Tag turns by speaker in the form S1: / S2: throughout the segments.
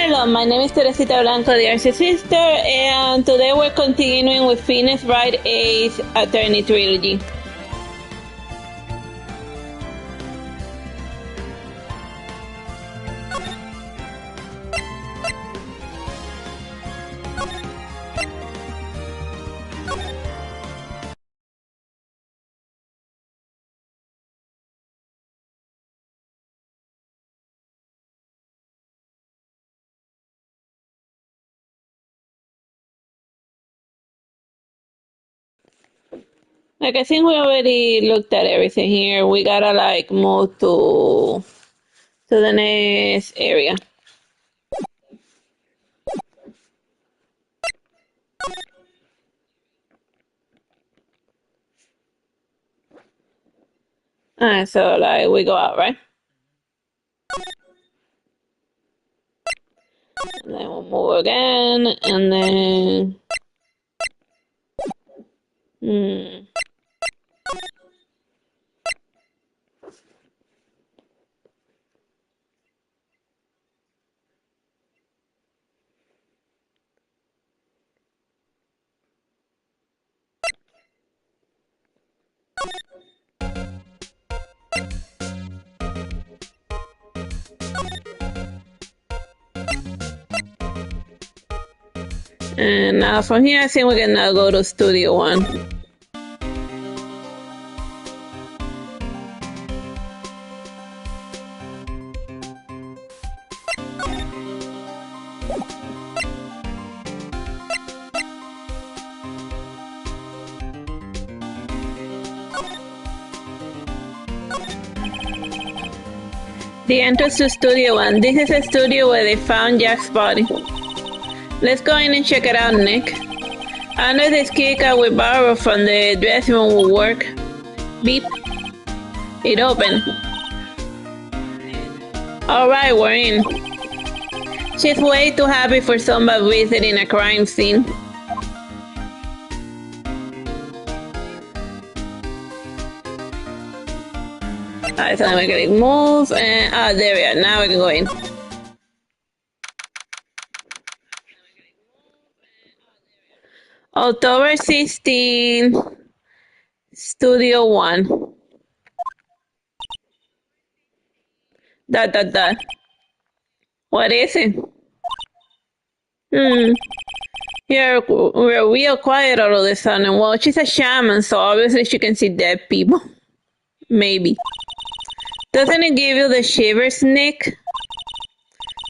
S1: Hello, my name is Teresita Blanco, the Arce Sister, and today we're continuing with Phoenix Wright Ace Attorney Trilogy. Like, I think we already looked at everything here. We gotta, like, move to the next area. Alright, so, like, we go out, right? And then we'll move again, and then... And now from here, I think we can now go to Studio 1. The entrance to Studio 1. This is a studio where they found Jack's body. Let's go in and check it out, Nick. I know this key card we borrowed from the dressing room will work. Beep. It opened. Alright, we're in. She's way too happy for somebody visiting a crime scene. Alright, so I'm gonna move and there we are. Now we can go in. October 16, Studio 1. ... What is it? Yeah, we're real quiet all of a sudden. Well, she's a shaman, so obviously she can see dead people. Maybe. Doesn't it give you the shivers, Nick?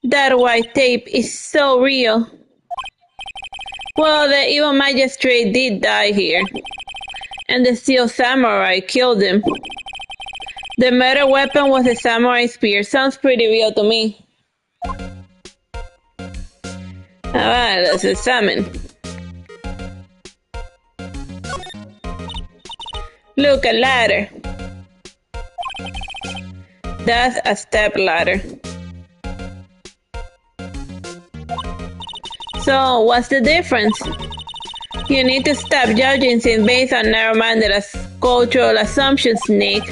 S1: That white tape is so real. Well, the evil magistrate did die here, and the steel samurai killed him. The murder weapon was a samurai spear. Sounds pretty real to me. Alright, let's examine. Look, a ladder. That's a step ladder. So, what's the difference? You need to stop judging things based on narrow-minded cultural assumptions, Nick.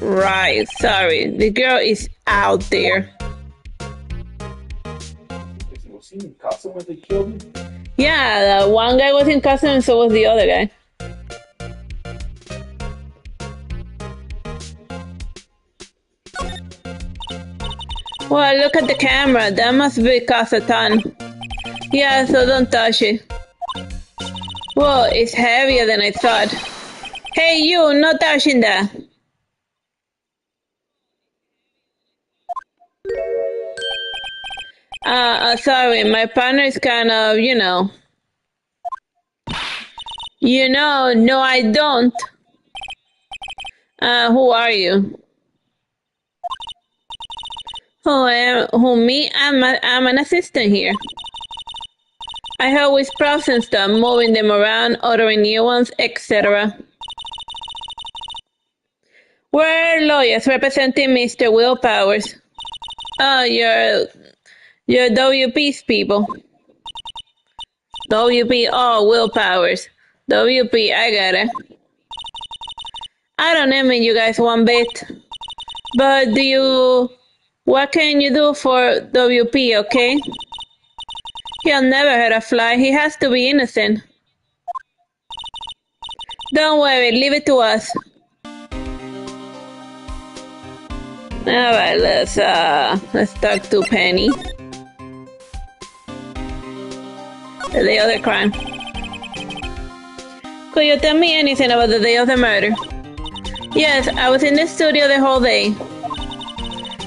S1: Right, sorry. The girl is out there.
S2: Was he in custom when they killed him?
S1: Yeah, the one guy was in custom and so was the other guy. Well, look at the camera. That must be Kasatan. Yeah, so don't touch it. Whoa, it's heavier than I thought. Hey, you, not touching that. Sorry, my partner is kind of, no, I don't. Who are you? Me? I'm an assistant here. I help with processing stuff, moving them around, ordering new ones, etc. We're lawyers representing Mr. Will Powers. Oh, you're WP's people. WP, oh, Will Powers. WP, I got it. I don't envy you guys one bit. But what can you do for WP, okay? He'll never hurt a fly. He has to be innocent. Don't worry, leave it to us. Alright, let's talk to Penny. The other crime. Could you tell me anything about the day of the murder? Yes, I was in the studio the whole day.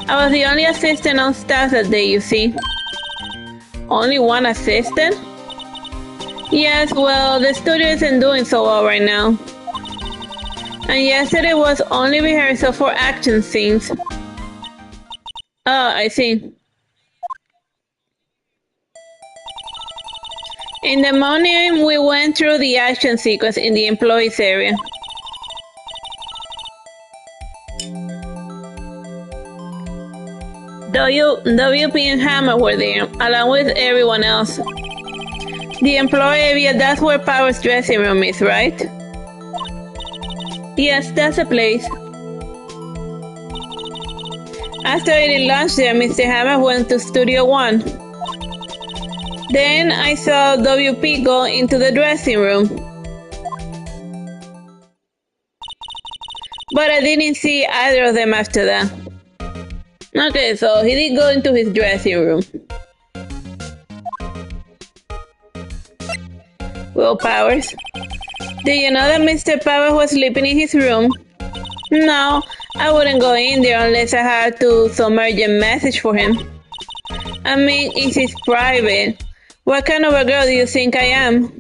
S1: I was the only assistant on staff that day, you see. Only one assistant? Yes, well, the studio isn't doing so well right now. And yesterday was only rehearsal for action scenes. Oh, I see. In the morning, we went through the action sequence in the employees area. WP and Hammer were there, along with everyone else. The employee area, that's where Power's dressing room is, right? Yes, that's the place. After eating lunch there, Mr. Hammer went to Studio 1. Then I saw WP go into the dressing room. But I didn't see either of them after that. Okay, so he did go into his dressing room. Will Powers? Do you know that Mr. Powers was sleeping in his room? No, I wouldn't go in there unless I had to submerge a message for him. I mean, it's his private. What kind of a girl do you think I am?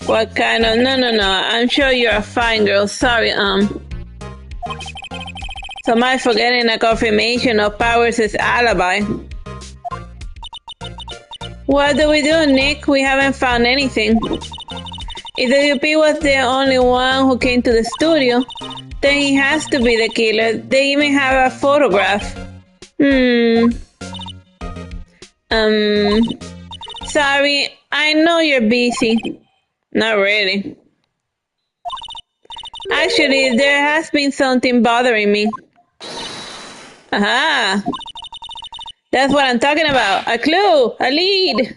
S1: What kind of... No, I'm sure you're a fine girl. Sorry, So am I forgetting a confirmation of Powers' alibi? What do we do, Nick? We haven't found anything. If the UP was the only one who came to the studio, then he has to be the killer. They even have a photograph. Sorry, I know you're busy. Not really. Actually, there has been something bothering me. Aha! That's what I'm talking about. A clue! A lead!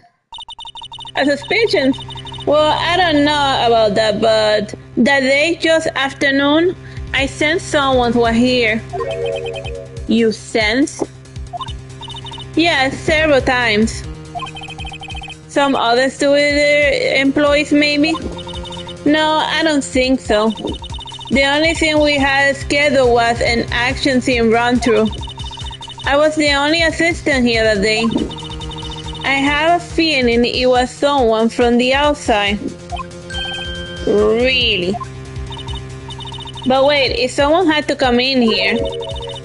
S1: A suspicion! Well, I don't know about that, but that day just afternoon, I sensed someone was here. You sense? Yeah, several times. Some other studio employees, maybe? No, I don't think so. The only thing we had scheduled was an action scene run-through. I was the only assistant here that day. I have a feeling it was someone from the outside. Really? But wait, if someone had to come in here,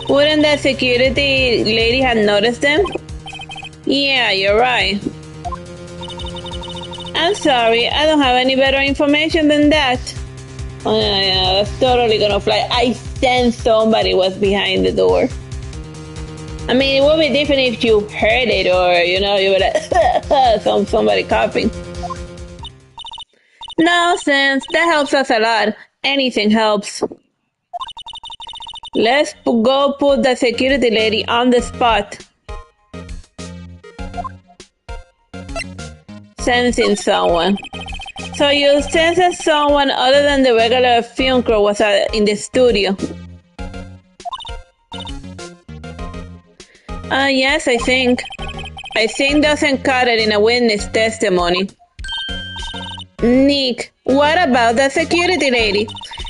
S1: wouldn't that security lady have noticed them? Yeah, you're right. I'm sorry, I don't have any better information than that. Oh, yeah, that's totally gonna fly. I sensed somebody was behind the door. I mean, it would be different if you heard it or, you know, you would have somebody coughing. Nonsense, that helps us a lot. Anything helps. Let's go put the security lady on the spot. Sensing someone. So you sense that someone other than the regular film crew was in the studio? Yes, I think. I think doesn't cut it in a witness testimony. Nick, what about the security lady?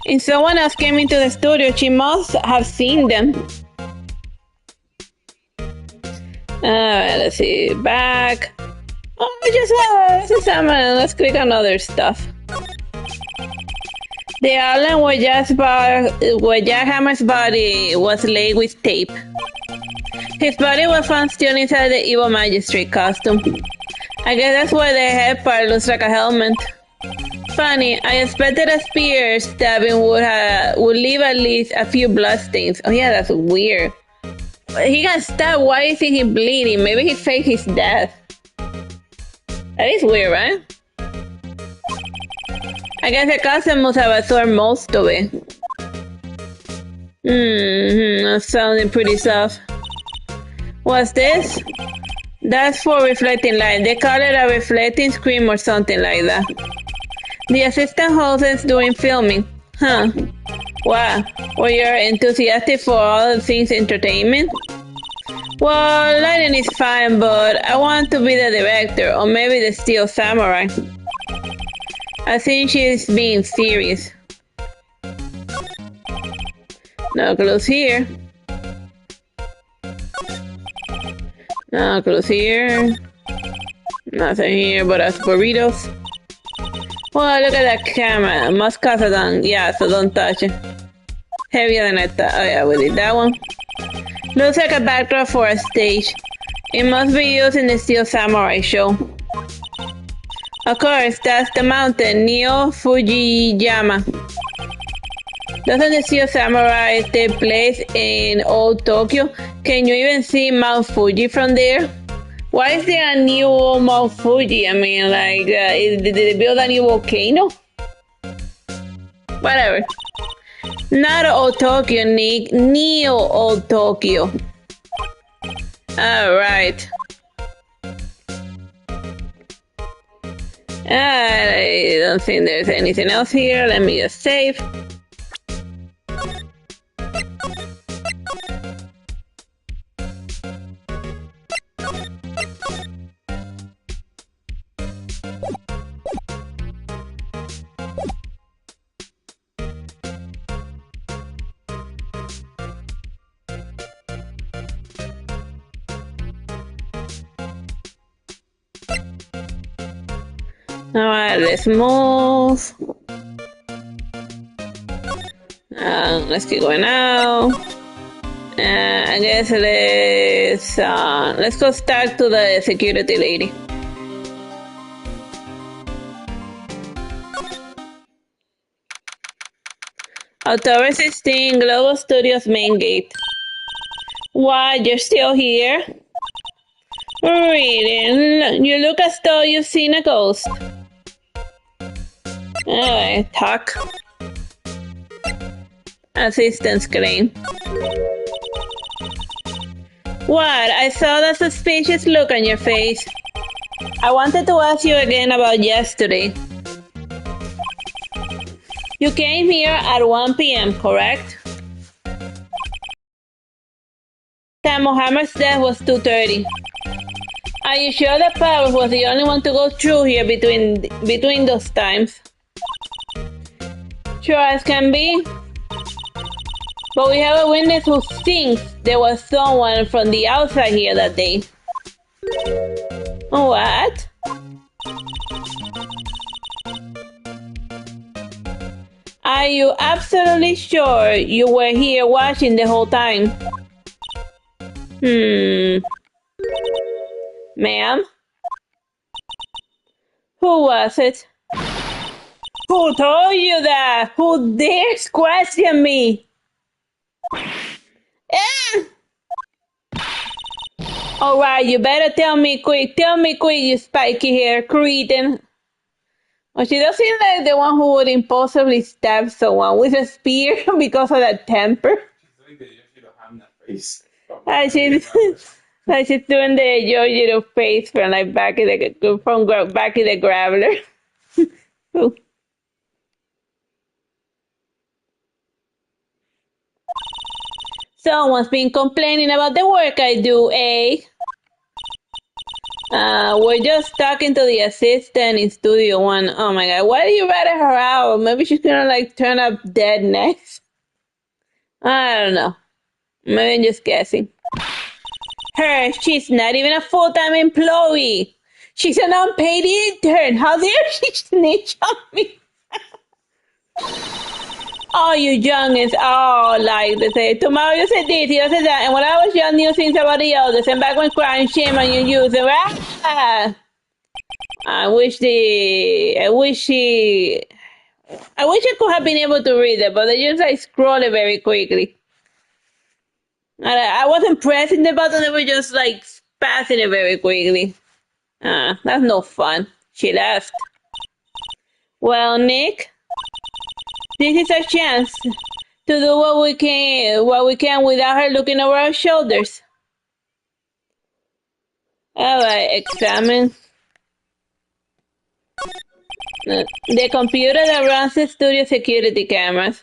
S1: If someone else came into the studio, she must have seen them. Alright, let's see. Back. Let's click on other stuff. The island where Jack Hammer's body was laid with tape. His body was found still inside the evil magistrate costume. I guess that's why the head part looks like a helmet. Funny, I expected a spear stabbing would leave at least a few bloodstains. Oh yeah, that's weird. He got stabbed, why isn't he bleeding? Maybe he faked his death. That is weird, right? I guess the cousin must have absorbed most of it. That's sounding pretty soft. What's this? That's for reflecting light. They call it a reflecting screen or something like that. The assistant hosts during filming. Huh. Wow. Well, you're enthusiastic for all things entertainment? Well, lighting is fine, but I want to be the director, or maybe the steel samurai. I think she's being serious. No clues here. No clues here. Nothing here but us burritos. Well, look at that camera. Must cost a ton. Yeah, so don't touch it. Heavier than I thought. Oh yeah, we did that one. Looks like a backdrop for a stage. It must be used in the Steel Samurai show. Of course, that's the mountain, Neo Fujiyama. Doesn't the Steel Samurai take place in old Tokyo? Can you even see Mount Fuji from there? Why is there a new Mount Fuji? I mean, like, did they build a new volcano? Whatever. Not old Tokyo, Nick. Neo old Tokyo. Alright. I don't think there's anything else here. Let me just save. Alright, let's move. Let's keep going now. I guess let's go start to the security lady. October 16, Global Studios main gate. What, you're still here? Really? You look as though you've seen a ghost. Anyway, talk. Assistance claim. What? I saw that suspicious look on your face. I wanted to ask you again about yesterday. You came here at 1 p.m., correct? Time Mohammed's death was 2:30. Are you sure that Paris was the only one to go through here between those times? Sure as can be. But we have a witness who thinks there was someone from the outside here that day. What? Are you absolutely sure you were here watching the whole time? Ma'am? Who was it? Who told you that? Who dares question me? Alright, you better tell me quick. Tell me quick, you spiky hair cretin. Well, she does seem like the one who would impulsively stab someone with a spear because of that temper. Like she's doing the Yojiro face from like back in the Graveler. Someone's been complaining about the work I do, eh? We're just talking to the assistant in Studio One. Oh my god, why do you rather her out? Maybe she's gonna like turn up dead next. I don't know. Maybe I'm just guessing. Her, she's not even a full-time employee. She's an unpaid intern. How dare she snitch on me? Oh, you youngins. Oh, like they say, tomorrow you say this, you say that. And when I was young, you seen somebody else. And back when crying shame on you use it. I wish I could have been able to read it, but they just like scroll it very quickly. I wasn't pressing the button, they were just like passing it very quickly. That's no fun. She left. Well, Nick, this is our chance to do what we can without her looking over our shoulders. Alright, examine. The computer that runs the studio security cameras.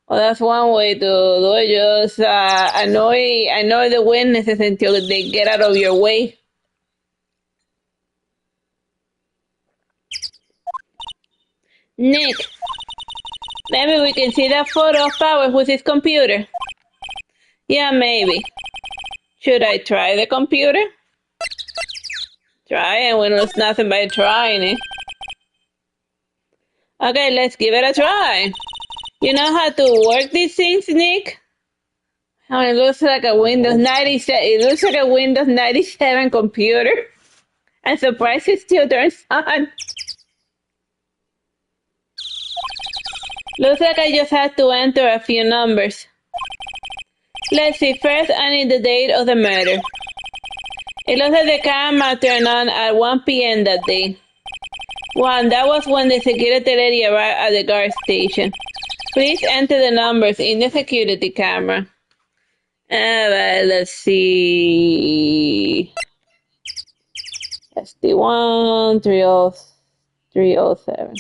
S1: Well, that's one way to do it. Just annoy the witnesses until they get out of your way. Nick, maybe we can see that photo of Powers with his computer. Yeah, maybe. Should I try the computer? Try and we lose nothing by trying it. Okay, let's give it a try. You know how to work these things, Nick? Oh, it looks like a Windows 97. It looks like a Windows 97 computer. I'm surprised it still turns on. Looks like I just had to enter a few numbers. Let's see. First, I need the date of the murder. It looks like the camera turned on at 1 p.m. that day. One, that was when the security lady arrived at the guard station. Please enter the numbers in the security camera. Alright, let's see. SD1 307.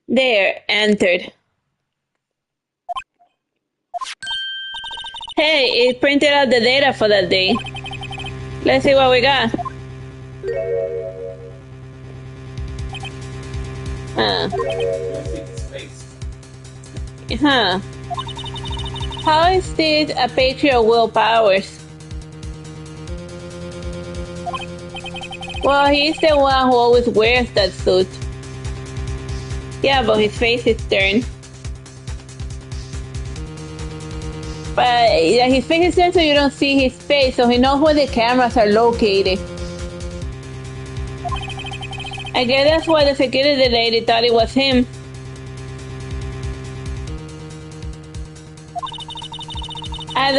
S1: There, entered. Hey, it printed out the data for that day. Let's see what we got. Huh. How is this a picture of Will Powers? Well, he's the one who always wears that suit. Yeah, but his face is turned. But his face is turned so you don't see his face, so he knows where the cameras are located. I guess that's why the security lady thought it was him. I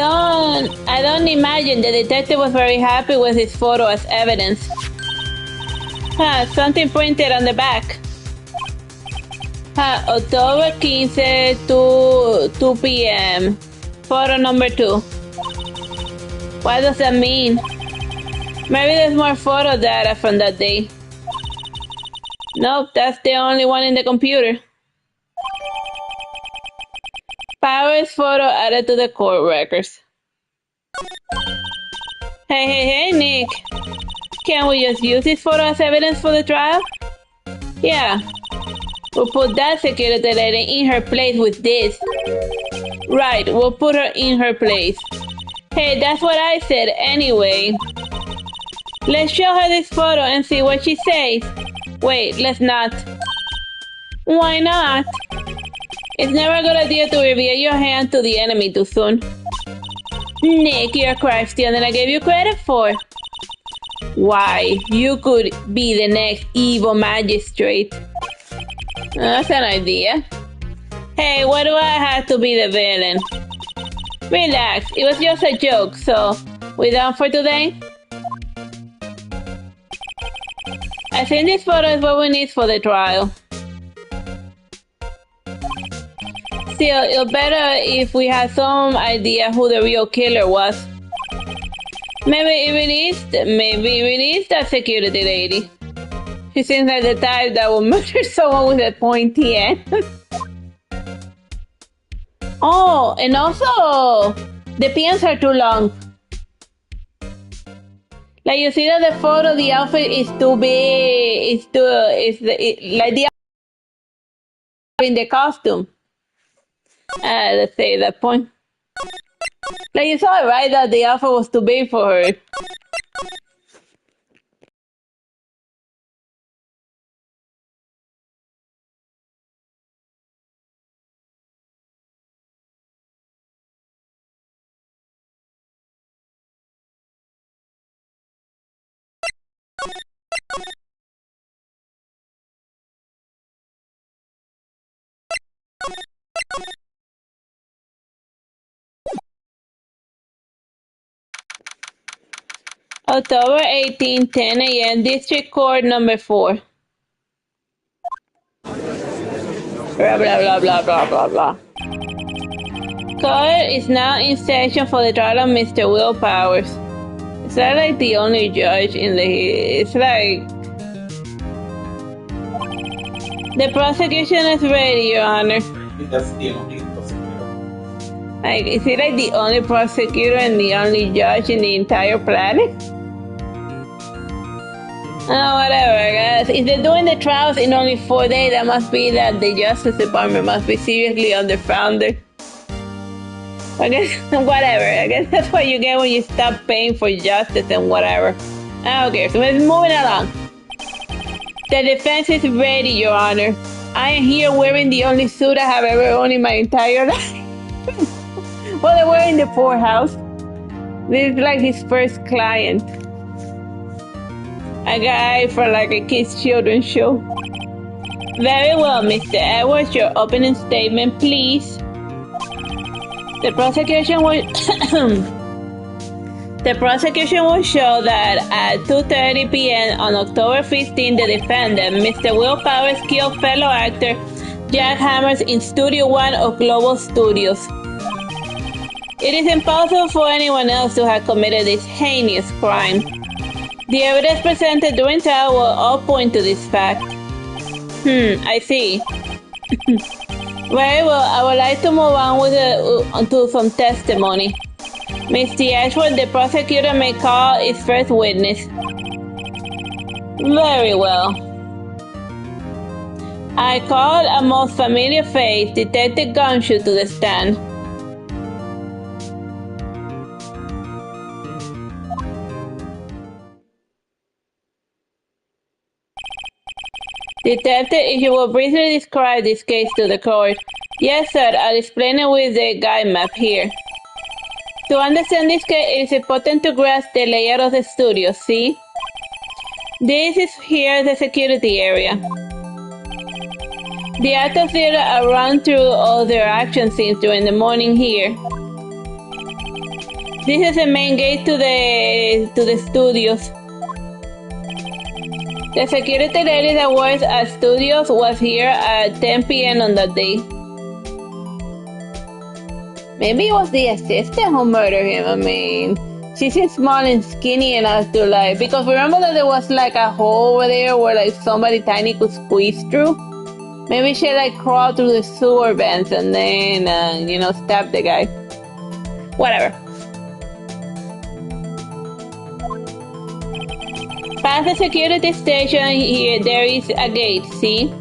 S1: don't imagine the detective was very happy with his photo as evidence. Huh, something printed on the back. Huh, October 15 to 2 p.m. Photo number 2. What does that mean? Maybe there's more photo data from that day. Nope, that's the only one in the computer. Powers photo added to the court records. Hey, Nick. Can we just use this photo as evidence for the trial? Yeah. We'll put that security lady in her place with this. Right, we'll put her in her place. Hey, that's what I said anyway. Let's show her this photo and see what she says. Wait, let's not. Why not? It's never a good idea to reveal your hand to the enemy too soon. Nick, you're craftier than I gave you credit for. Why, you could be the next evil magistrate. That's an idea. Hey, why do I have to be the villain? Relax, it was just a joke, so we done for today? I think this photo is what we need for the trial. Still, it's better if we had some idea who the real killer was. Maybe even is that security lady. She seems like the type that will murder someone with a pointy end. Oh, and also, the pins are too long. Like you see that the photo, the outfit is too big. Like the in the costume. Let's say that point. Like you saw it, right? That the outfit was too big for her. October 18, 10 a.m. District Court number 4. Blah, blah, blah, blah, blah, blah, blah. Court is now in session for the trial of Mr. Will Powers. Is that like the only judge in the... It's like... The prosecution is ready, Your Honor.
S2: That's the only prosecutor.
S1: Like, is he like the only prosecutor and the only judge in the entire planet? Oh, whatever, I guess. If they're doing the trials in only 4 days, that must be that the Justice Department must be seriously underfunded. I guess, whatever. I guess that's what you get when you stop paying for justice and whatever. Okay, so let's moving along. The defense is ready, Your Honor. I am here wearing the only suit I have ever owned in my entire life. Well, they're wearing the poorhouse. This is like his first client. A guy for like a kids' children's show. Very well, Mr. Edwards, your opening statement, please. The prosecution will show that at 2:30 p.m. on October 15, the defendant, Mr. Will Powers, killed fellow actor Jack Hammers in Studio One of Global Studios. It is impossible for anyone else to have committed this heinous crime. The evidence presented during trial will all point to this fact. I see. Very well, I would like to move on with to some testimony. Mr. Edgeworth, the prosecutor, may call his first witness. Very well. I call a most familiar face, Detective Gumshoe, to the stand. Detective, if you will briefly describe this case to the court. Yes, sir, I'll explain it with the guide map here. To understand this case, it is important to grasp the layout of the studio, see? This is here the security area. The actors theater are run through all their action scenes during the morning here. This is the main gate to the studios. The security lady that works at studios was here at 10 p.m. on that day. Maybe it was the assistant who murdered him. I mean, she seems small and skinny enough to like, because remember that there was like a hole over there where like somebody tiny could squeeze through? Maybe she like crawled through the sewer vents and then, stabbed the guy. Whatever. Past the security station here, there is a gate, see?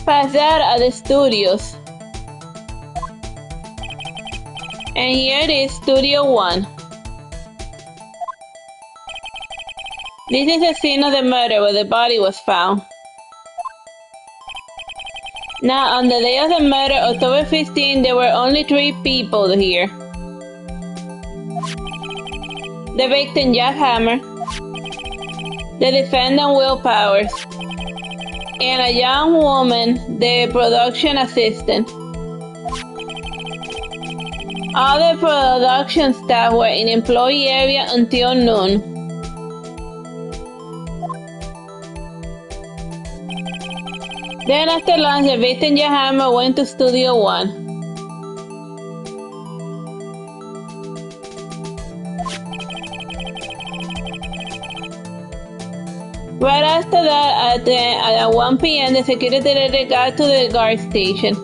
S1: Past that are the studios. And here it is Studio 1. This is the scene of the murder where the body was found. Now, on the day of the murder, October 15, there were only 3 people here. The victim, Jack Hammer, the defendant, Will Powers, and a young woman, the production assistant. All the production staff were in employee area until noon. Then after lunch, the victim Jack Hammer went to Studio 1. Right after that, at 1 p.m., the security lady got to the guard station.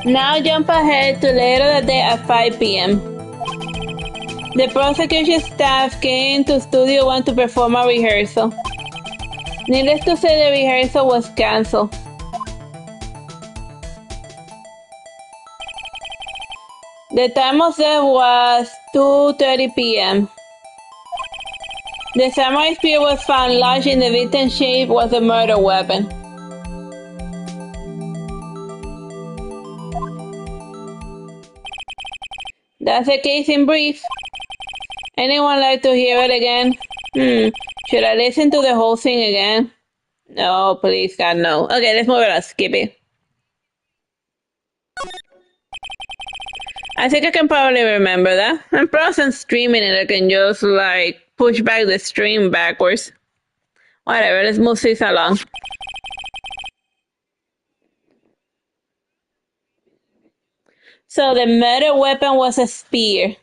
S1: Now jump ahead to later that day at 5 p.m. The prosecution staff came to Studio 1 to perform a rehearsal. Needless to say, the rehearsal was cancelled. The time of death was 2:30 p.m. The samurai spear was found lodged in the victim's shape was a murder weapon. That's the case in brief. Anyone like to hear it again? Should I listen to the whole thing again? No, please, God, no. Okay, let's move it on. Skip it. I think I can probably remember that. I'm probably streaming it. I can just, like, push back the stream backwards. Whatever, let's move this along. So the murder weapon was a spear.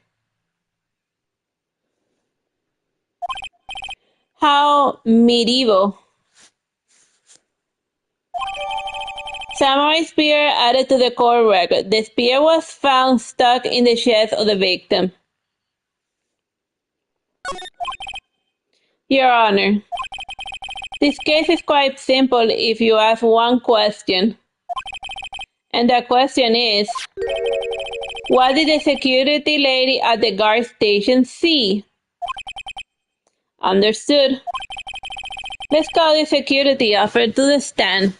S1: How medieval. Samurai spear added to the court record. The spear was found stuck in the chest of the victim. Your Honor, this case is quite simple if you ask one question. And that question is, what did the security lady at the guard station see? Understood. Let's call the security officer to the stand.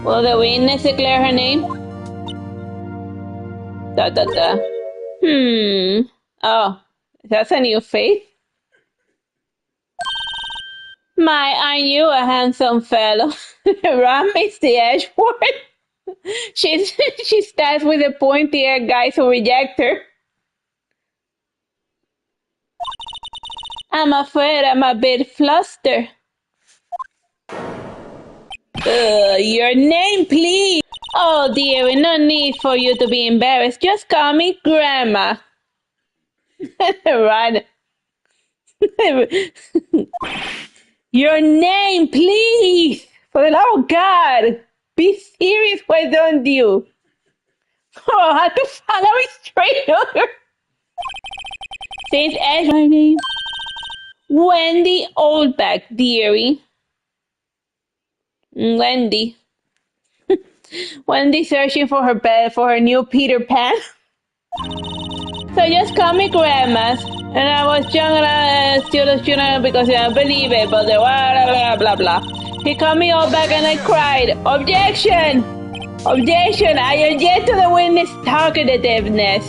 S1: Will the witness declare her name? Oh, that's a new face? My, aren't you a handsome fellow? Run, Mr. Edgeworth. She stands with the pointy-eared guys who reject her. I'm afraid I'm a bit flustered. Your name, please. Oh, dear, no need for you to be embarrassed. Just call me Grandma. Right. Your name, please. For the love of God. Be serious, why don't you? Oh, I have to follow it straight over. Since Ash, my name. Wendy Oldback, dearie. Wendy. Wendy searching for her bed for her new Peter Pan. So just call me Grandma. And I was young and I still a student because I don't believe it, but the blah, blah, blah, blah. He called me all back and I cried, objection! Objection! I object to the witness talkativeness.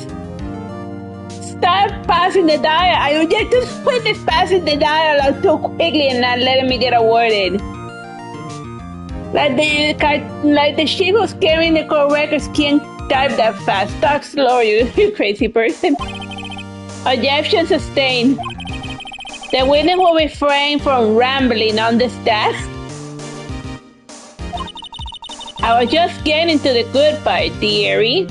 S1: Start passing the dialogue. I object to the witness passing the dialogue too quickly and not letting me get a word in. Like the sheep who's carrying the court records can't type that fast. Talk slower, you crazy person. Objection sustained. The witness will refrain from rambling on the stand. I was just getting to the good part, dearie.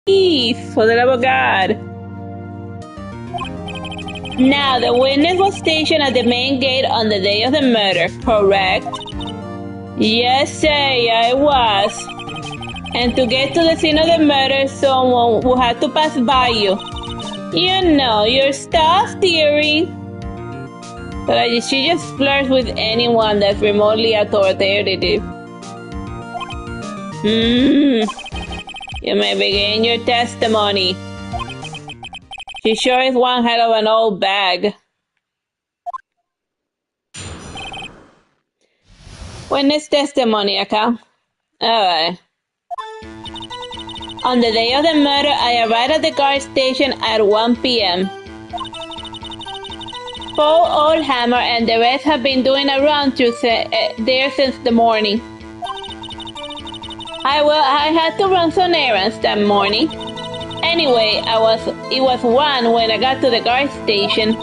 S1: Please, for the love of God. Now, the witness was stationed at the main gate on the day of the murder, correct? Yes, sir, I was. And to get to the scene of the murder, someone will have to pass by you. You know, your stuff, dearie. But she just flirts with anyone that's remotely authoritative. You may begin your testimony. She sure is one hell of an old bag. Witness testimony account. Alright. On the day of the murder, I arrived at the guard station at 1 p.m. Paul Oldhammer and the rest have been doing a run-through there since the morning. I had to run some errands that morning. Anyway, it was 1 when I got to the guard station.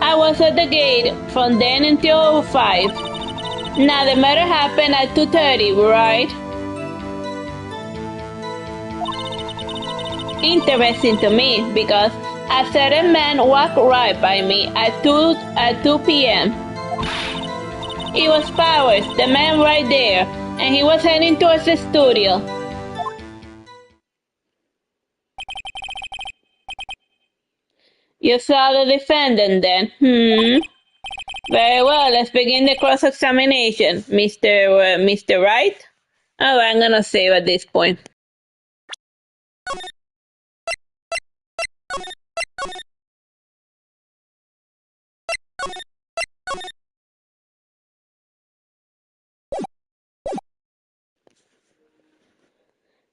S1: I was at the gate from then until 5. Now the murder happened at 2:30, right? Interesting to me because a certain man walked right by me at 2 p.m. It was Powers, the man right there, and he was heading towards the studio. You saw the defendant then? Very well, let's begin the cross-examination. Mr. Wright? Oh, I'm gonna save at this point.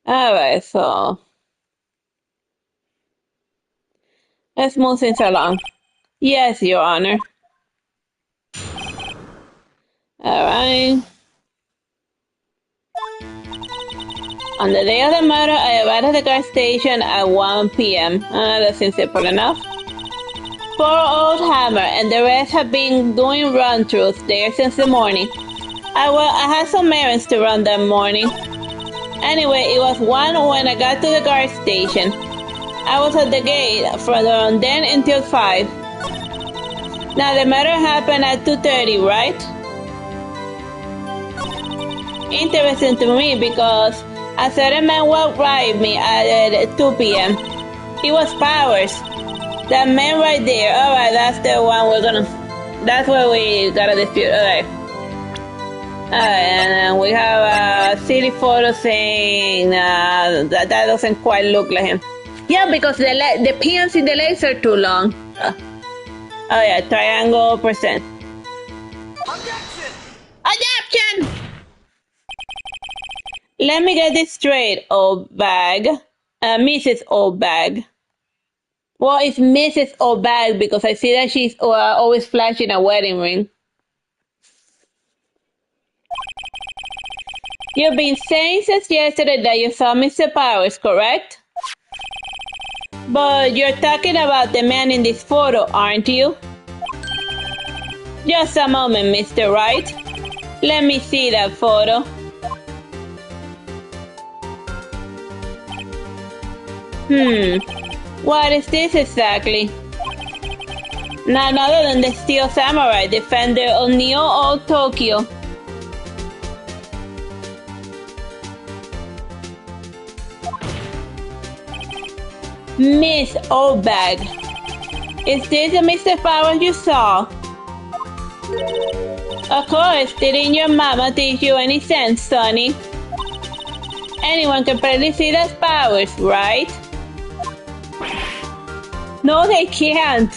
S1: Alright, so let's move things along. Yes, Your Honor. Alright. On the day of the murder, I arrived at the gas station at 1 p.m. That seems simple enough. Poor old Hammer and the rest have been doing run-throughs there since the morning. I had some errands to run that morning. Anyway, it was 1 when I got to the guard station. I was at the gate from then until 5. Now the murder happened at 2:30, right? Interesting to me because a certain man walked right me at 2 p.m. He was Powers. That man right there. Alright, that's the one that's where we gotta dispute. Alright. And then we have a silly photo saying that doesn't quite look like him. Yeah, because the pins in the legs are too long. Oh yeah, triangle percent. Objection! Objection! Let me get this straight, old bag. Mrs. Old Bag. Well, it's Mrs. Old Bag because I see that she's always flashing a wedding ring. You've been saying since yesterday that you saw Mr. Powers, correct? But you're talking about the man in this photo, aren't you? Just a moment, Mr. Wright. Let me see that photo. What is this exactly? None other than the Steel Samurai, defender of Neo Old Tokyo. Miss Old Bag. Is this the Mr. Powers you saw? Of course, didn't your mama teach you any sense, Sonny? Anyone can barely see those powers, right? No, they can't.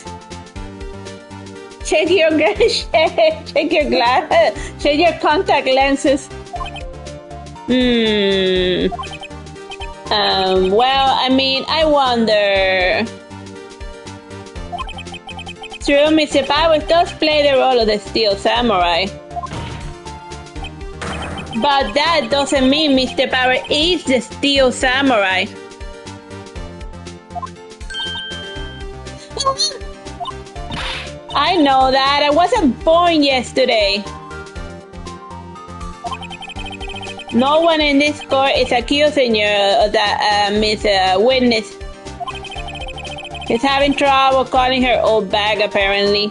S1: Check your check your glasses. Check your contact lenses. Well, I mean, I wonder. True, Mr. Powers does play the role of the Steel Samurai. But that doesn't mean Mr. Powers is the Steel Samurai. I know that. I wasn't born yesterday. No one in this court is accusing you of that, Miss Witness. He's having trouble calling her old bag, apparently.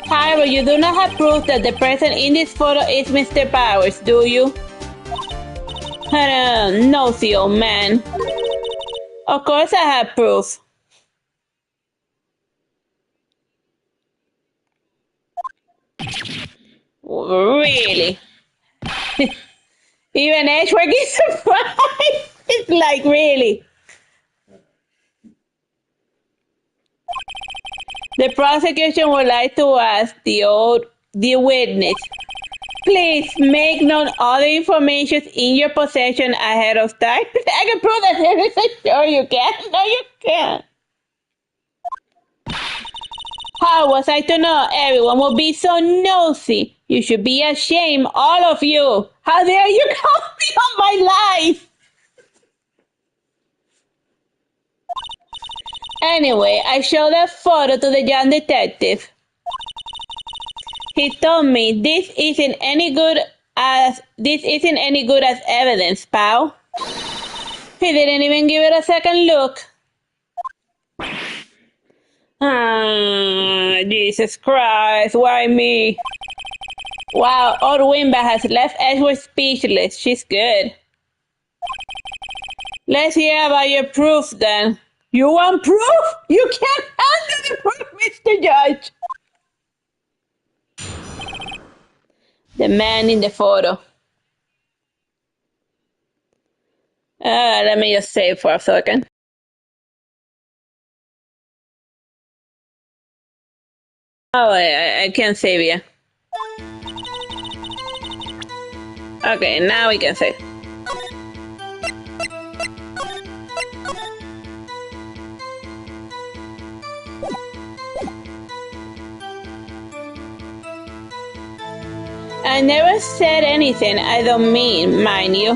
S1: However, you do not have proof that the person in this photo is Mr. Powers, do you? Nosy old man. Of course I have proof. Really? Even Edgeworth is surprised. It's like, really? The prosecution would like to ask the witness, please make known all the information in your possession ahead of time. I can prove that seriously. Sure you can. No, you can't. How was I to know everyone would be so nosy? You should be ashamed, all of you. How dare you call me on my life? Anyway, I showed that photo to the young detective. He told me this isn't any good as evidence, pal. He didn't even give it a second look. Jesus Christ, why me? Wow, old Wimba has left Edgeworth speechless. She's good. Let's hear about your proof then. You want proof? You can't handle the proof, Mr. Judge. The man in the photo. Let me just save for a second. Oh, I can't save yet. Okay, now we can save. I never said anything I don't mean, mind you.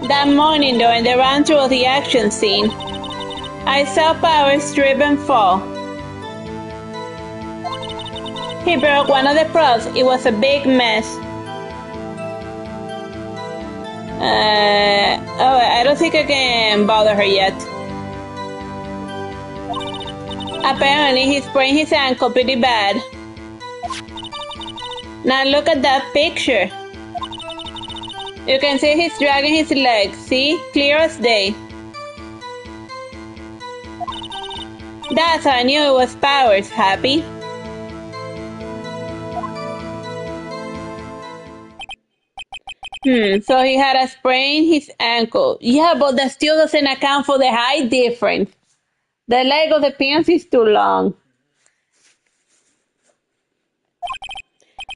S1: That morning, during the run-through of the action scene, I saw Powers trip and fall. He broke one of the props. It was a big mess. I don't think I can bother her yet. Apparently, he sprained his ankle pretty bad. Now look at that picture. You can see he's dragging his legs. See? Clear as day. That's how I knew it was Powers. Happy? So he had a sprain his ankle. Yeah, but that still doesn't account for the height difference. The leg of the pants is too long.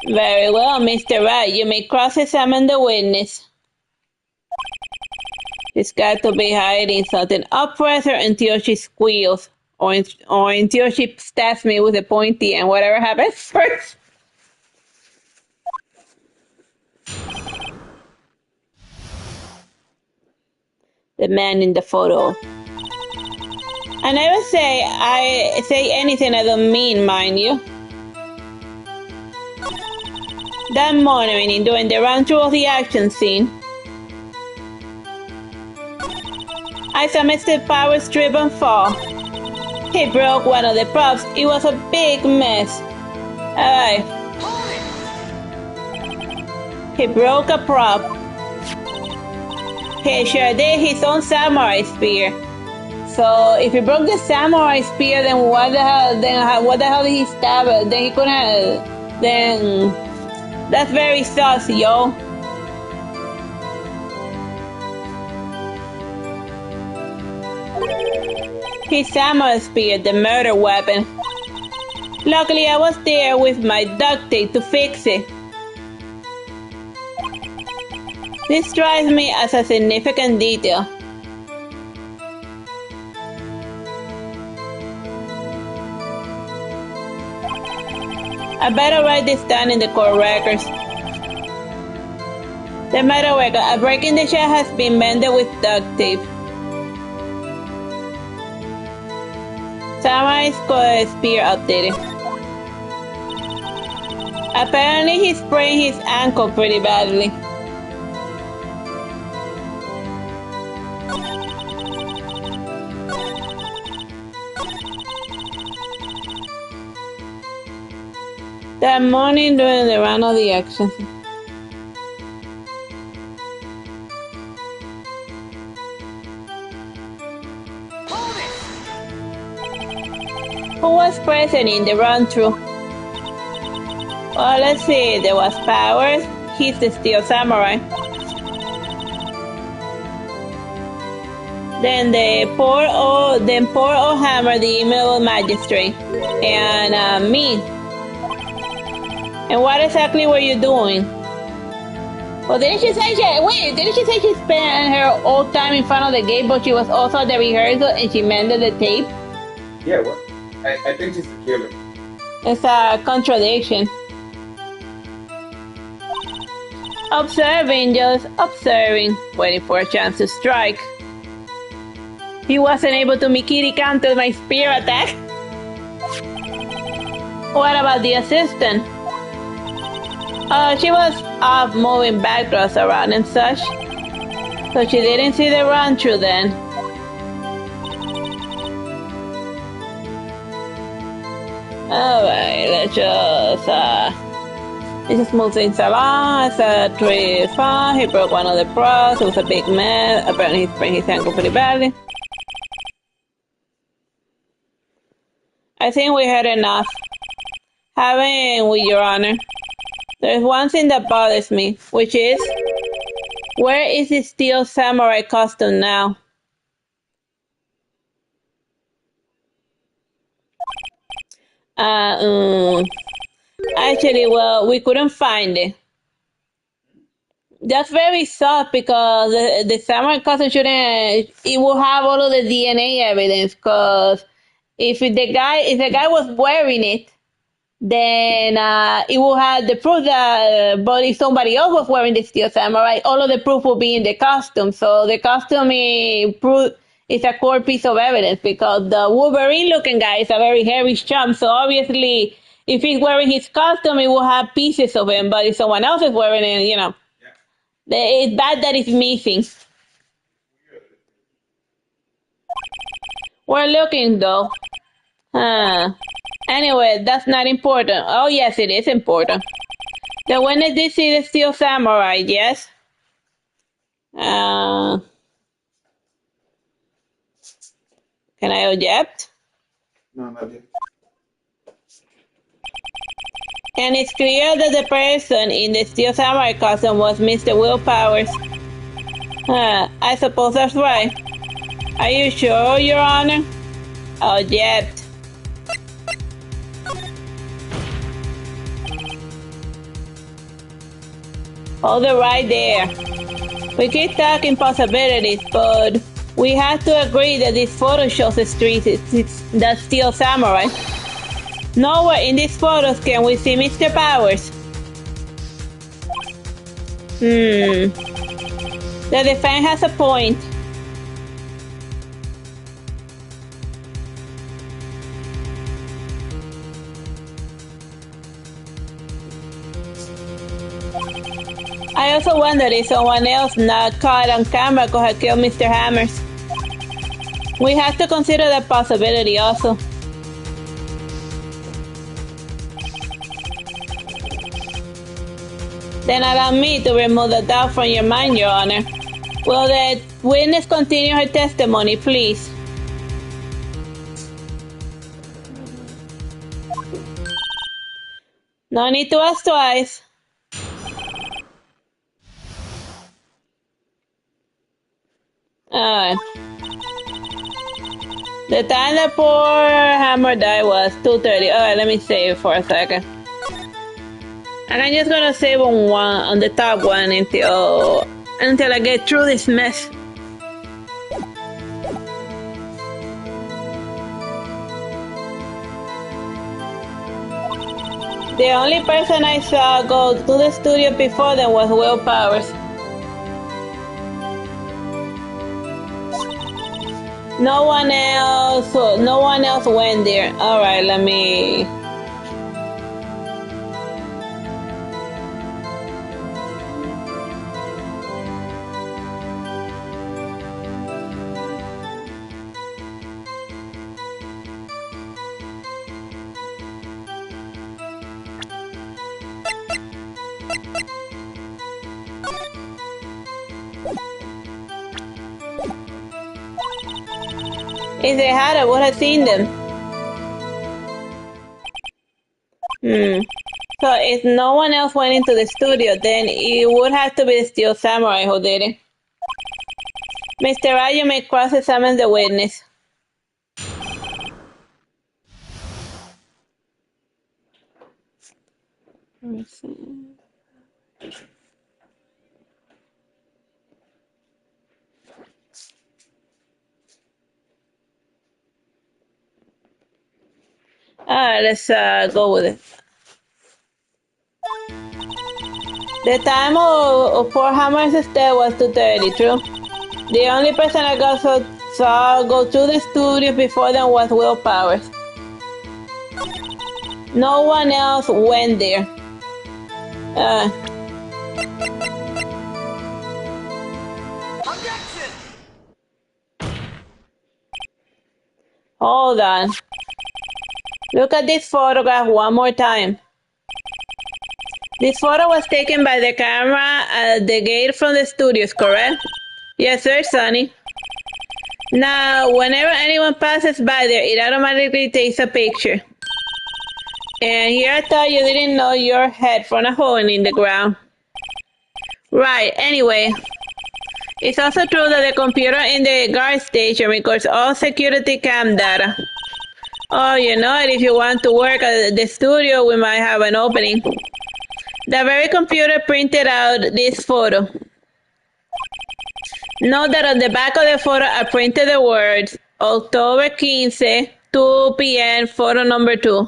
S1: Very well, Mr. Wright. You may cross-examine the witness. She's got to be hiding something. I'll press her until she squeals. Or until she stabs me with a pointy and whatever happens first. The man in the photo. I never say anything I don't mean, mind you. That morning, during the run-through of the action scene, I saw Mr. Powers trip and fall. He broke one of the props. It was a big mess. Alright. He broke a prop. He sure did, his own samurai spear. So if he broke the samurai spear, then what the hell did he stab it? Then he couldn't have, then that's very sus, yo. His samurai spear, the murder weapon. Luckily I was there with my duct tape to fix it. This strikes me as a significant detail. I better write this down in the court records. The murder record, a break in the shell has been mended with duct tape. Samurai spear updated. Apparently he sprained his ankle pretty badly. That morning during the run of the action. Who was present in the run-through? Well, let's see. There was Powers. He's the Steel Samurai. Then poor old Hammer, the email magistrate, and me. And what exactly were you doing? Well, didn't she say she spent her whole time in front of the gate, but she was also at the rehearsal and she mended the tape?
S2: Yeah, well, I think she's the killer.
S1: It's a contradiction. Observing, just observing, waiting for a chance to strike. He wasn't able to Mikiri counter my spear attack. What about the assistant? She was off moving backdrops around and such, so she didn't see the run-through then. Alright, let's just move things along. It's a 3-5. He broke one of the props. It was a big mess. Apparently he sprained his ankle pretty badly. I think we had enough. Haven't we, Your Honor? There's one thing that bothers me, which is, where is the Steel Samurai costume now? Actually, well, we couldn't find it. That's very soft because the samurai costume shouldn't, it will have all of the DNA evidence because If the guy was wearing it, then it will have the proof that, but if somebody else was wearing the Steel Samurai, all of the proof will be in the costume. So the costume is a core piece of evidence because the Wolverine looking guy is a very hairy chump. So obviously, if he's wearing his costume, it will have pieces of him. But if someone else is wearing it, it's bad that it's missing. We're looking though. Anyway, that's not important. Oh yes, it is important. The witness did see the Steel Samurai, yes? Can I object?
S2: No, not yet.
S1: And it's clear that the person in the Steel Samurai costume was Mr. Will Powers. I suppose that's right. Are you sure, Your Honor? Object. Hold it right there. We keep talking possibilities, but we have to agree that this photo shows the Steel Samurai. Nowhere in these photos can we see Mr. Powers. The defense has a point. I also wonder if someone else not caught on camera could have killed Mr. Hammers. We have to consider that possibility also. Then allow me to remove the doubt from your mind, Your Honor. Will the witness continue her testimony, please? No need to ask twice. Alright. The time that poor Hammer died was 2:30. Alright, let me save for a second. And I'm just gonna save on the top one until I get through this mess. The only person I saw go to the studio before them was Will Powers. No one else went there. All right, let me. If they had, I would have seen them. So if no one else went into the studio, then it would have to be the Steel Samurai who did it. Mr. Wright, you may cross-examine the witness. Alright, let's go with it. The time of poor Hammer's stay was 2:30, true? The only person I saw go to the studio before them was Will Powers. No one else went there.
S3: Objection!
S1: Hold on. Look at this photograph one more time. This photo was taken by the camera at the gate from the studios, correct? Yes, sir, Sonny. Now, whenever anyone passes by there, it automatically takes a picture. And here I thought you didn't know your head from a hole in the ground. Right, anyway. It's also true that the computer in the guard station records all security cam data. Oh, you know it, if you want to work at the studio, we might have an opening. The very computer printed out this photo. Note that on the back of the photo are printed the words October 15, 2 p.m. photo number 2.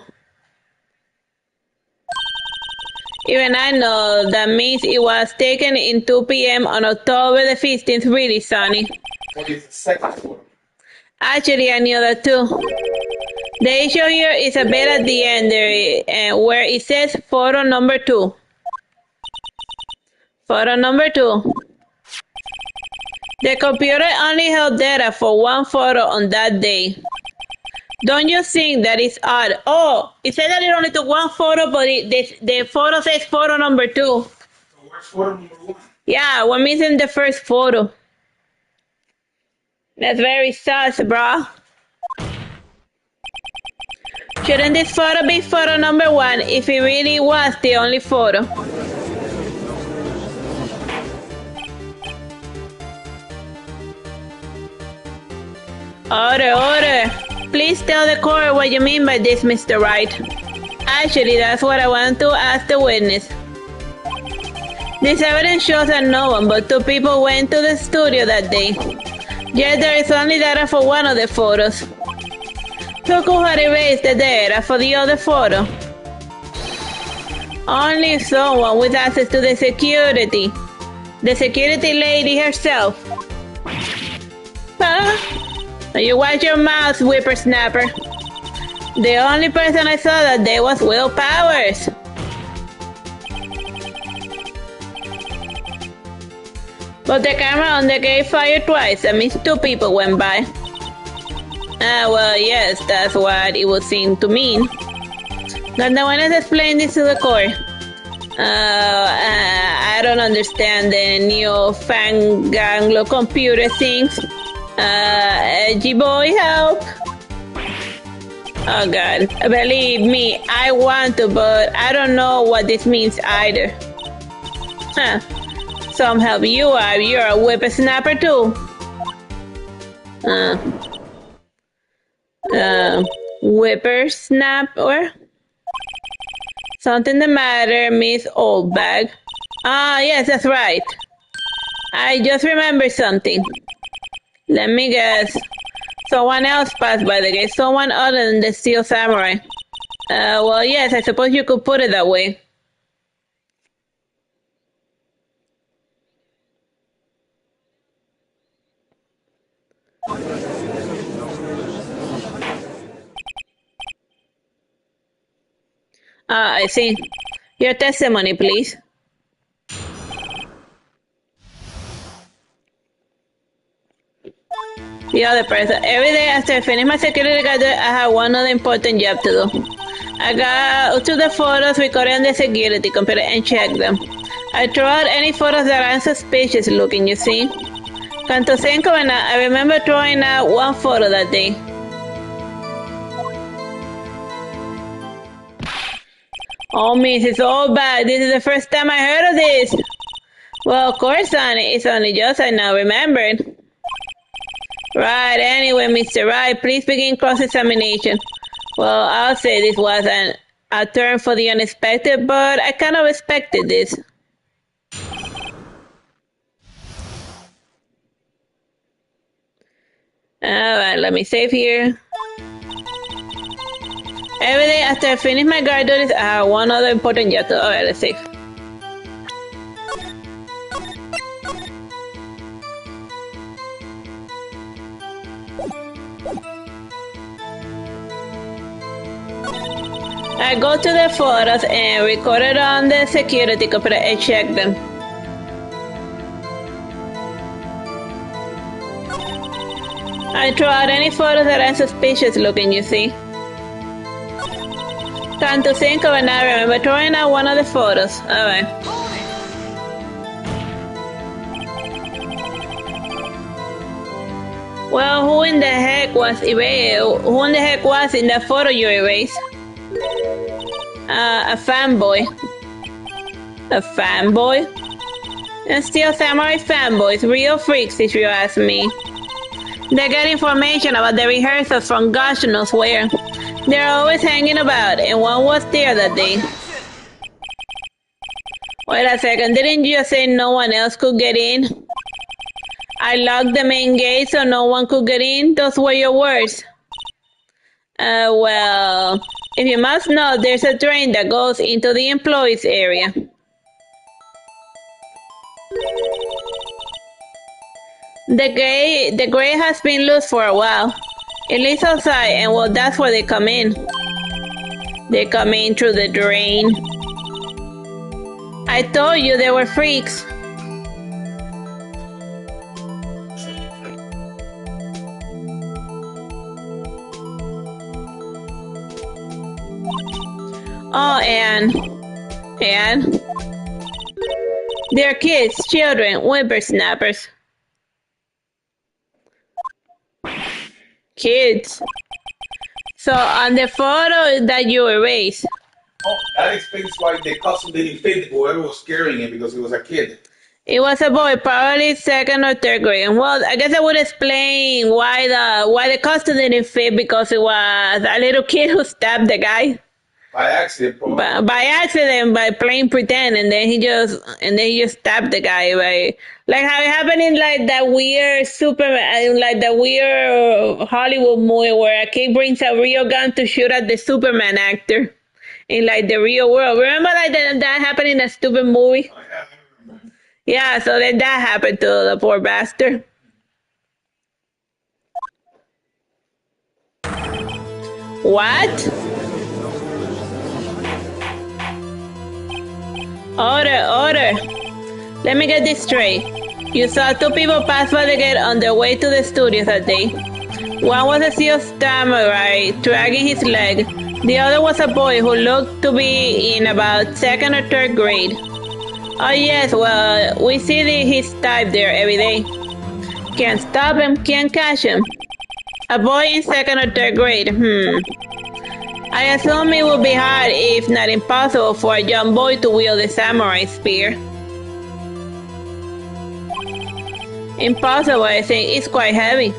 S1: Even I know that means it was taken in 2 p.m. on October the 15th. Really, Sonny?
S2: What is the second photo?
S1: Actually, I knew that too. The issue here is a bit at the end there, where it says photo number 2. Photo number 2. The computer only held data for one photo on that day. Don't you think that is odd? Oh, it said that it only took one photo, but the photo says photo number 2.
S2: So where's photo number 1?
S1: Yeah, we're missing the first photo. That's very sus, bro. Shouldn't this photo be photo number 1 if it really was the only photo? Order. Please tell the court what you mean by this, Mr. Wright. Actually, that's what I want to ask the witness. This evidence shows that no one but 2 people went to the studio that day. Yet there is only data for one of the photos. Who could have erased the data for the other photo? Only someone with access to the security. The security lady herself. Huh? You watch your mouth, whippersnapper. The only person I saw that day was Will Powers. But the camera on the gate fired twice. That means 2 people went by. Well, yes, that's what it would seem to mean. But no one has explained this to the court. I don't understand the newfangled computer things. Edgy boy, help! Oh God, believe me, I want to, but I don't know what this means either. Huh. Some help you are. You're a whippersnapper too. Whippersnapper? Something the matter, Miss Oldbag? Ah, yes, that's right. I just remembered something. Let me guess. Someone else passed by the gate. Someone other than the Steel Samurai. Well, yes, I suppose you could put it that way. I see. Your testimony, please. The other person. Every day after I finish my security guard, I have one other important job to do. I go to the photos recorded on the security computer and check them. I throw out any photos that are suspicious looking, you see. Canto Senko, and I remember throwing out one photo that day. Oh, miss, it's all bad. This is the first time I heard of this. Well, of course, honey. It's only just I now remembered. Right, anyway, Mr. Wright, please begin cross-examination. Well, I'll say this was a turn for the unexpected, but I kind of expected this. Alright, let me save here. Every day after I finish my guard duties, I have one other important job to... Alright, let's save. I go to the photos and record it on the security computer and check them. I throw out any photos that are suspicious looking, you see. Canto Cinco, and I remember throwing out one of the photos. Alright. Well, who in the heck was erased? Who in the heck was in that photo you erased? A fanboy. A fanboy? And still Samurai fanboys, real freaks if you ask me. They get information about the rehearsals from gosh knows where. They're always hanging about, and one was there that day. Wait a second, didn't you say no one else could get in? I locked the main gate so no one could get in? Those were your words. Well, if you must know, there's a drain that goes into the employees area. The gray has been loose for a while. It leads outside, and well, that's where they come in. They come in through the drain. I told you they were freaks. Oh, and they're kids, children, whippersnappers. Kids. So on the photo that you erased.
S2: Oh, that explains why the costume didn't fit whoever was carrying it because it was a kid.
S1: It was a boy, probably second or third grade. Well, I guess I would explain why the costume didn't fit because it was a little kid who stabbed the guy.
S2: By accident, probably.
S1: By accident, by playing pretend, and then he just stabbed the guy. Right? Like how it happened in like that weird Hollywood movie where a kid brings a real gun to shoot at the Superman actor in like the real world. Remember like that happened in a stupid movie?
S2: Oh, yeah, I remember.
S1: Yeah, so then that happened to the poor bastard. What? Order. Let me get this straight. You saw two people pass by the gate on their way to the studio that day. One was a steel samurai dragging his leg. The other was a boy who looked to be in about second or third grade. Oh yes, well, we see his type there every day. Can't stop him, can't catch him. A boy in second or third grade, I assume it would be hard, if not impossible, for a young boy to wield a samurai spear. Impossible, I think. It's quite heavy.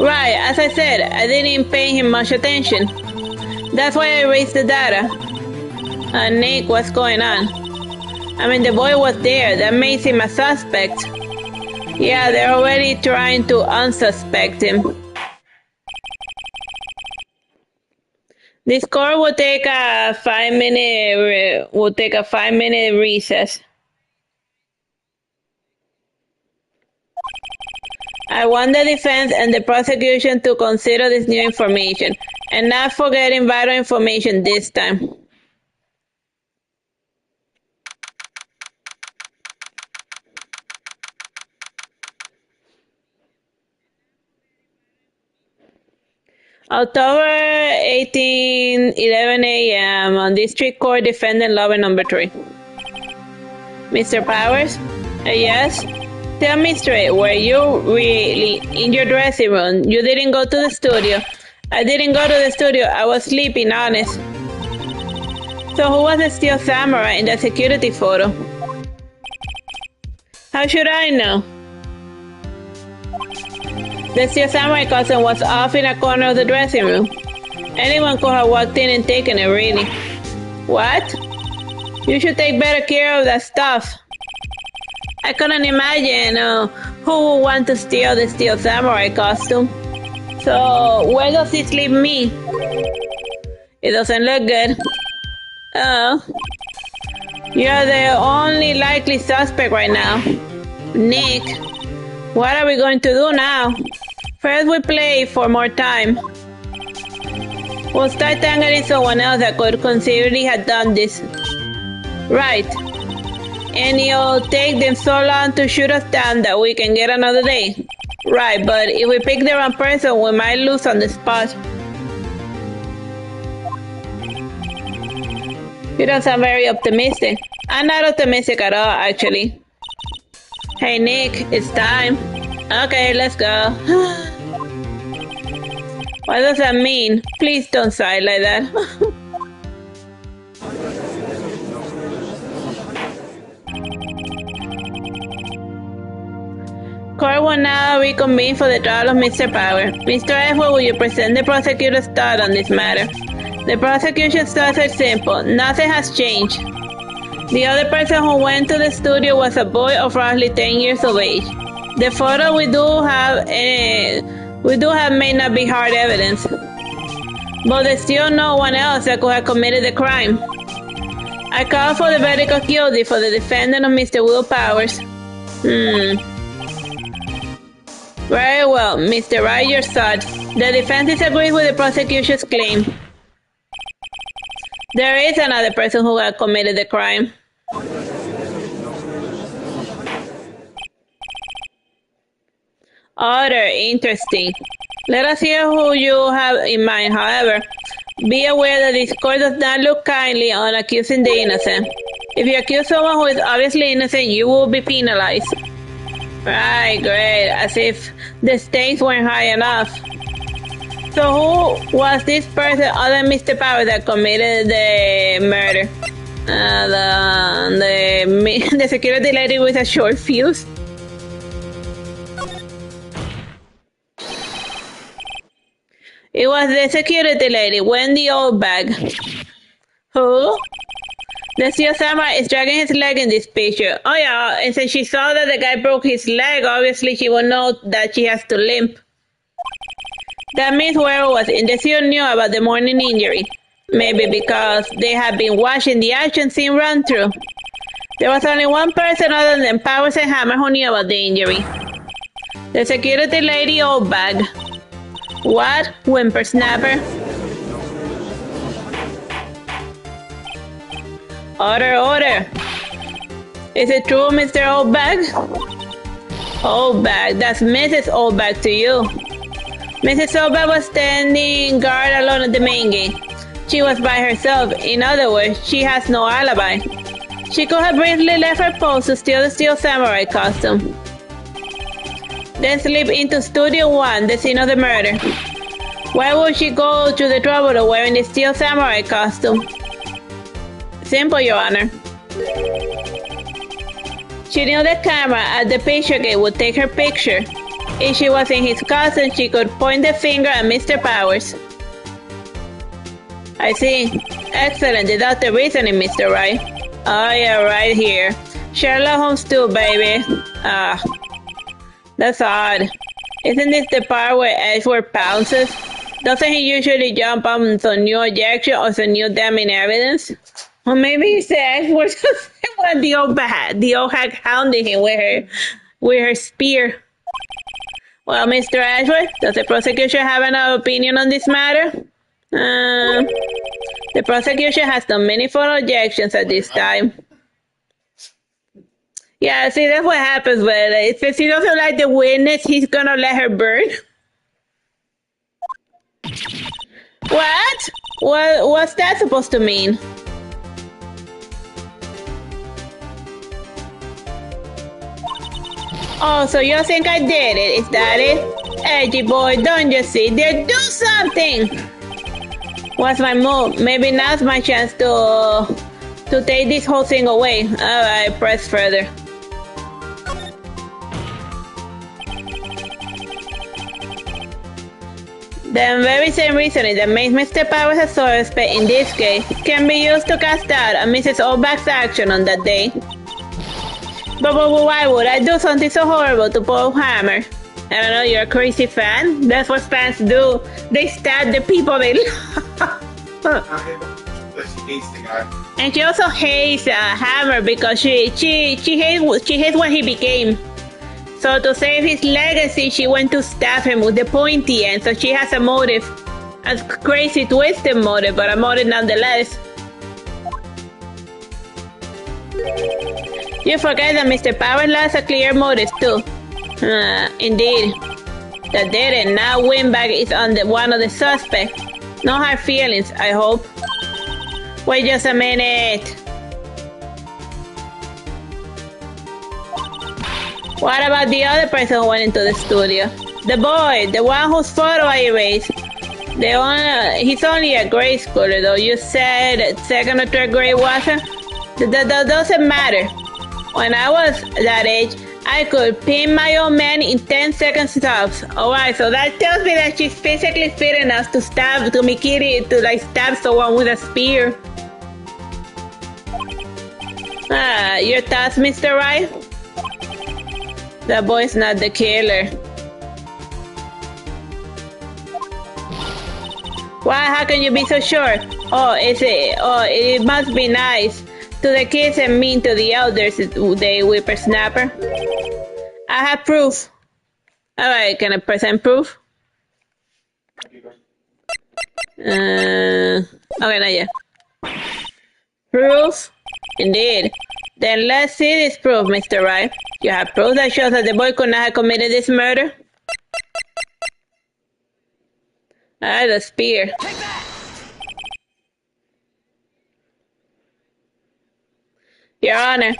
S1: Right, as I said, I didn't pay him much attention. That's why I erased the data. Nick, what's going on? I mean, the boy was there. That makes him a suspect. Yeah, they're already trying to unsuspect him. This court will take a 5-minute recess. I want the defense and the prosecution to consider this new information and not forgetting vital information this time. October 18, 11 a.m. on District Court, Defendant Lover number 3. Mr. Powers? Yes? Tell me straight, were you really in your dressing room? You didn't go to the studio? I didn't go to the studio. I was sleeping, honest. So who was the steel samurai in the security photo? How should I know? The steel samurai costume was off in a corner of the dressing room. Anyone could have walked in and taken it, really. What? You should take better care of that stuff. I couldn't imagine who would want to steal the steel samurai costume. So, where does this leave me? It doesn't look good. Oh. You're the only likely suspect right now. Nick. What are we going to do now? First we play for more time. We'll start targeting someone else that could conceivably have done this. Right. And it'll take them so long to shoot us down that we can get another day. Right, but if we pick the wrong person, we might lose on the spot. You don't sound very optimistic. I'm not optimistic at all, actually. Hey Nick, it's time. Okay, let's go. What does that mean? Please don't sigh like that. Court will now reconvene for the trial of Mr. Power. Mr. Edgeworth, will you present the prosecutor's thought on this matter? The prosecution's thoughts are simple. Nothing has changed. The other person who went to the studio was a boy of roughly 10 years of age. The photo we do have may not be hard evidence. but there's still no one else that could have committed the crime. I call for the verdict of guilty for the defendant of Mr. Will Powers. Very well, Mr. Wright, your side. The defense disagrees with the prosecution's claim. There is another person who had committed the crime. Other, interesting. Let us hear who you have in mind. However, be aware that this court does not look kindly on accusing the innocent. If you accuse someone who is obviously innocent, you will be penalized. Right, great. As if the stakes weren't high enough. So who was this person other than Mr. Powers that committed the murder? The security lady with a short fuse. It was the security lady, Wendy Oldbag. Who? The Steel Samurai is dragging his leg in this picture. Oh yeah, and since she saw that the guy broke his leg, obviously she will know that she has to limp. That means whoever was in the scene knew about the morning injury. Maybe because they had been watching the action scene run through. There was only one person other than Powers and Hammer who knew about the injury. The security lady Oldbag. What? Whippersnapper? Order. Is it true, Mr. Oldbag? Oldbag, that's Mrs. Oldbag to you. Mrs. Oldbag was standing guard alone at the main gate. She was by herself. In other words, she has no alibi. She could have briefly left her post to steal the Steel Samurai costume. Then slip into Studio 1, the scene of the murder. Why would she go to the trouble of wearing the Steel Samurai costume? Simple, Your Honor. She knew the camera at the picture gate would take her picture. If she was in his costume, she could point the finger at Mr. Powers. I see. Excellent deductive reasoning, Mr. Wright. Oh yeah, right here. Sherlock Holmes too, baby. That's odd. Isn't this the part where Edgeworth pounces? Doesn't he usually jump on some new objection or some new damning evidence? Or maybe it's the Edgeworth when the old hag hounding him with her spear. Well, Mr. Edgeworth, does the prosecution have an opinion on this matter? The prosecution has no meaningful objections at this time. Yeah, see, that's what happens, but if he doesn't like the witness, he's gonna let her burn. What? What's that supposed to mean? Oh, so you think I did it? Is that it? Edgy boy, don't you see? There, do something! What's my move? Maybe now's my chance to take this whole thing away. Alright, press further. The very same reasoning that makes Mr. Powers a suspect in this case can be used to cast out on Mrs. Oldbag's action on that day. But why would I do something so horrible to Paul Hammer? I don't know, you're a crazy fan? That's what fans do. They stab the people they love.
S2: She hates the guy.
S1: And she also hates Hammer because she hates what he became. So to save his legacy, she went to stab him with the pointy end. So she has a motive, a crazy twisted motive, but a motive nonetheless. You forget that Mr. Powers has a clear motive too. Indeed. The dead and now Windbag is on one of the suspects. No hard feelings, I hope. Wait just a minute. What about the other person who went into the studio? The boy, the one whose photo I erased. He's only a grade schooler though. You said second or third grade, wasn't? That doesn't matter. When I was that age, I could pin my own man in 10 seconds tops. Alright, so that tells me that she's physically fit enough to stab someone with a spear. Your thoughts, Mr. Wright? That boy's not the killer. Why? How can you be so sure? It must be nice to the kids and mean to the elders, the whippersnapper. I have proof. Alright, can I present proof? Okay, not yet. Proof? Indeed. Then let's see this proof, Mr. Wright. You have proof that shows that the boy could not have committed this murder? The spear. Your Honor,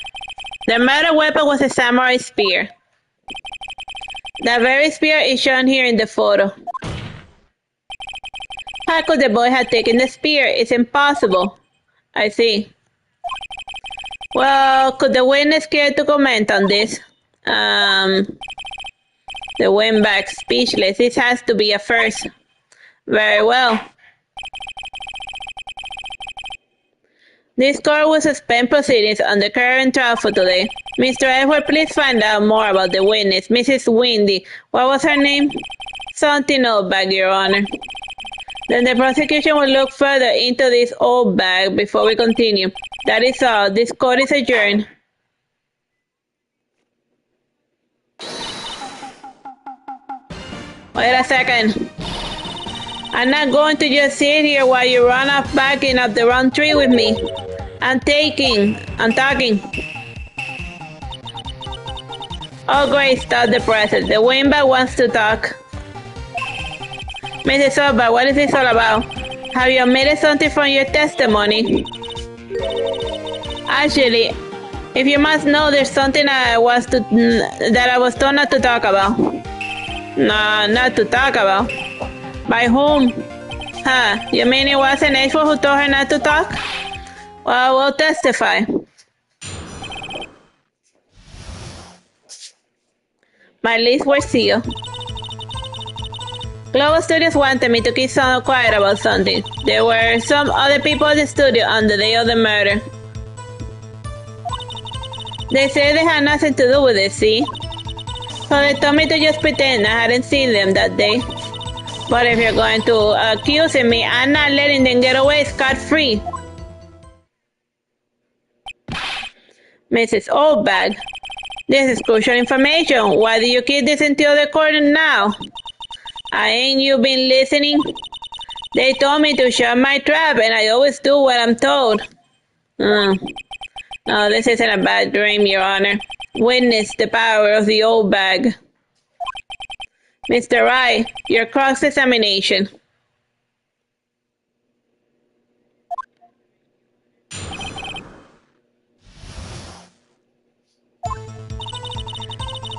S1: the murder weapon was a samurai spear. That very spear is shown here in the photo. How could the boy have taken the spear? It's impossible. I see. Well, could the witness care to comment on this? The windbag speechless. This has to be a first. Very well. This court will suspend proceedings on the current trial for today. Mr. Edgeworth, please find out more about the witness, Mrs. Windy. What was her name? Something old bag, Your Honor. Then the prosecution will look further into this old bag before we continue. That is all. This court is adjourned. Wait a second. I'm not going to just sit here while you run off backing up the wrong tree with me. I'm talking. Oh great, stop the presser. The windbag wants to talk. Mrs. Soba, what is this all about? Have you omitted something from your testimony? Actually, if you must know, there's something that I was told not to talk about. No, not to talk about. By whom? Huh, you mean it wasn't Edgeworth who told her not to talk? Well, we'll testify. My lips were sealed. Global Studios wanted me to keep someone quiet about something. There were some other people in the studio on the day of the murder. They said they had nothing to do with it, see? So they told me to just pretend I hadn't seen them that day. But if you're going to accuse me, I'm not letting them get away scot-free. Mrs. Oldbag, this is crucial information. Why do you keep this until the court now? Ain't you been listening? They told me to shut my trap, and I always do what I'm told. No, this isn't a bad dream, Your Honor. Witness the power of the old bag. Mr. Wright, your cross-examination.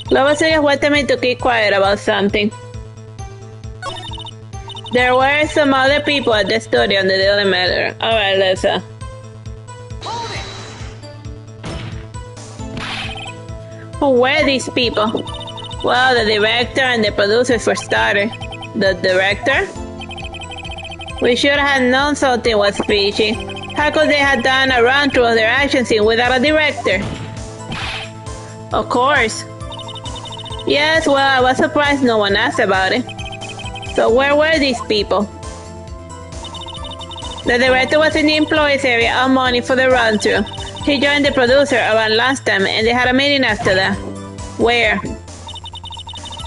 S1: Global Studios wanted me to keep quiet about something. There were some other people at the studio on the day of the murder. Alright, let's Who were these people? Well, the director and the producers for starters. The director? We should have known something was fishy. How could they have done a run-through of their action scene without a director? Of course. Yes, well, I was surprised no one asked about it. So where were these people? The director was in the employees area on money for the run-through. He joined the producer around lunchtime and they had a meeting after that. Where?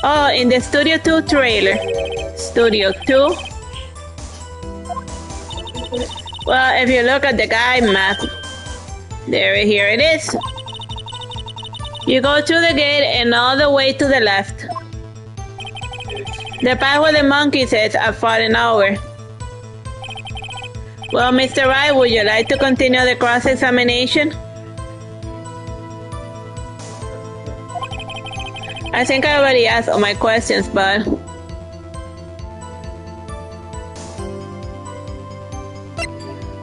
S1: Oh, in the Studio 2 trailer. Studio 2? Well, if you look at the guide map, here it is. You go through the gate and all the way to the left. The path where the monkey says are falling over. Well, Mr. Wright, would you like to continue the cross-examination? I think I already asked all my questions, but...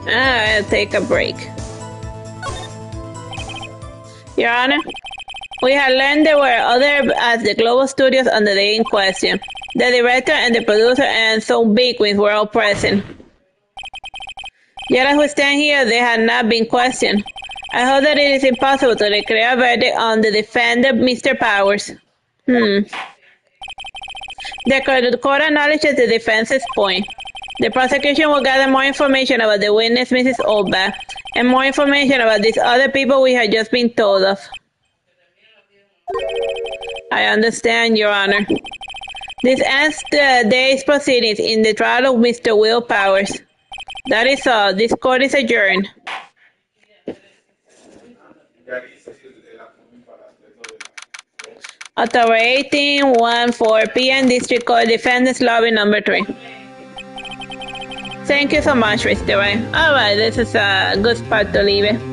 S1: I'll take a break. Your Honor, we had learned there were other at the Global Studios on the day in question. The director and the producer and some bigwigs were all present. Yet as we stand here, they had not been questioned. I hope that it is impossible to declare a verdict on the defendant, Mr. Powers. The court acknowledges the defense's point. The prosecution will gather more information about the witness, Mrs. Oldback, and more information about these other people we have just been told of. I understand, Your Honor. This ends the day's proceedings in the trial of Mr. Will Powers. That is all. This court is adjourned. Operating 1-4 p.m. District Court Defendants Lobby number 3. Thank you so much, Mr. Wright. All right, this is a good spot to leave it.